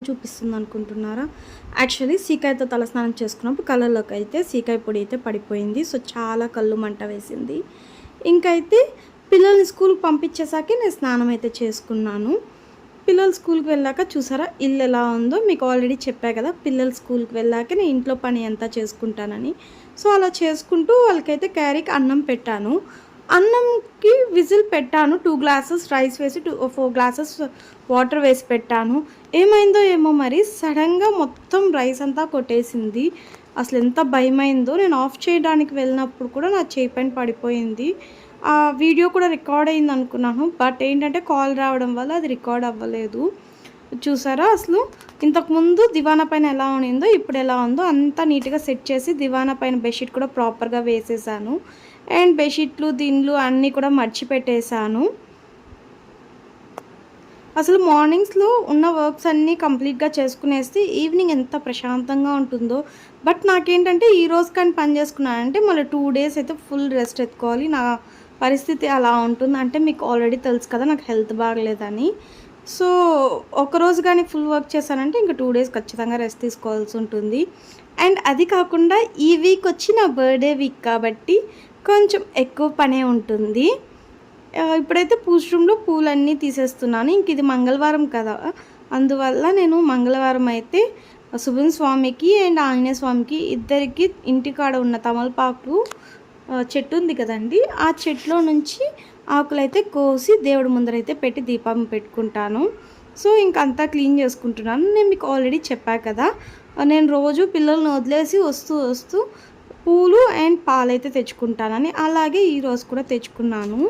చూపిస్తుంది అనుకుంటున్నారా? యాక్చువల్లీ సీకాయతో తలస్నానం చేసుకున్నప్పుడు కళ్ళలోకి అయితే సీకాయ పొడి అయితే పడిపోయింది. సో చాలా కళ్ళు మంట వేసింది. ఇంకైతే పిల్లల్ని స్కూల్కి పంపించేసాకే నేను స్నానం అయితే చేసుకున్నాను. పిల్లలు స్కూల్కి వెళ్ళాక చూసారా ఇల్లు ఎలా ఉందో, మీకు ఆల్రెడీ చెప్పా కదా పిల్లలు స్కూల్కి వెళ్ళాక నేను ఇంట్లో పని అంతా చేసుకుంటానని. సో అలా చేసుకుంటూ వాళ్ళకైతే క్యారీకి అన్నం పెట్టాను. అన్నంకి విజిల్ పెట్టాను. 2 గ్లాసెస్ రైస్ వేసి 4 గ్లాసెస్ వాటర్ వేసి పెట్టాను. ఏమైందో ఏమో మరి సడన్గా మొత్తం రైస్ అంతా కొట్టేసింది. అసలు ఎంత భయమైందో. నేను ఆఫ్ చేయడానికి వెళ్ళినప్పుడు కూడా నా చేయి పైన పడిపోయింది. ఆ వీడియో కూడా రికార్డ్ అయింది అనుకున్నాను. బట్ ఏంటంటే కాల్ రావడం వల్ల అది రికార్డ్ అవ్వలేదు. చూసారా అసలు ఇంతకుముందు దివానా పైన ఎలా ఉండిందో ఇప్పుడు ఎలా ఉందో అంతా నీట్గా సెట్ చేసి దివానా పైన బెడ్షీట్ కూడా ప్రాపర్గా వేసేసాను. అండ్ బెడ్షీట్లు దిండ్లు అన్నీ కూడా మర్చిపెట్టేశాను. అసలు మార్నింగ్స్లో ఉన్న వర్క్స్ అన్నీ కంప్లీట్గా చేసుకునేస్తే ఈవినింగ్ ఎంత ప్రశాంతంగా ఉంటుందో. బట్ నాకేంటంటే ఈరోజు కానీ పని చేసుకున్నానంటే మళ్ళీ 2 డేస్ అయితే ఫుల్ రెస్ట్ ఎత్తుకోవాలి. నా పరిస్థితి అలా ఉంటుంది. అంటే మీకు ఆల్రెడీ తెలుసు కదా నాకు హెల్త్ బాగలేదని. సో ఒకరోజు కానీ ఫుల్ వర్క్ చేశానంటే ఇంకా 2 డేస్ ఖచ్చితంగా రెస్ట్ తీసుకోవాల్సి ఉంటుంది. అండ్ అది కాకుండా ఈ వీక్ వచ్చి నా బర్త్డే వీక్ కాబట్టి కొంచెం ఎక్కువ పనే ఉంటుంది. ఇప్పుడైతే పూజ రూమ్లో పూలన్నీ తీసేస్తున్నాను. ఇంక ఇది మంగళవారం కదా, అందువల్ల నేను మంగళవారం అయితే సుబ్రహ్మణ్య స్వామికి అండ్ ఆంజనేయ స్వామికి ఇద్దరికి ఇంటికాడ ఉన్న తమలపాకు చెట్టు ఉంది కదండి, ఆ చెట్లో నుంచి ఆకులైతే కోసి దేవుడి ముందరైతే పెట్టి దీపం పెట్టుకుంటాను. సో ఇంకంతా క్లీన్ చేసుకుంటున్నాను. నేను మీకు ఆల్రెడీ చెప్పా కదా నేను రోజు పిల్లల్ని వదిలేసి వస్తూ పూలు అండ్ పాలైతే తెచ్చుకుంటానని. అలాగే ఈరోజు కూడా తెచ్చుకున్నాను.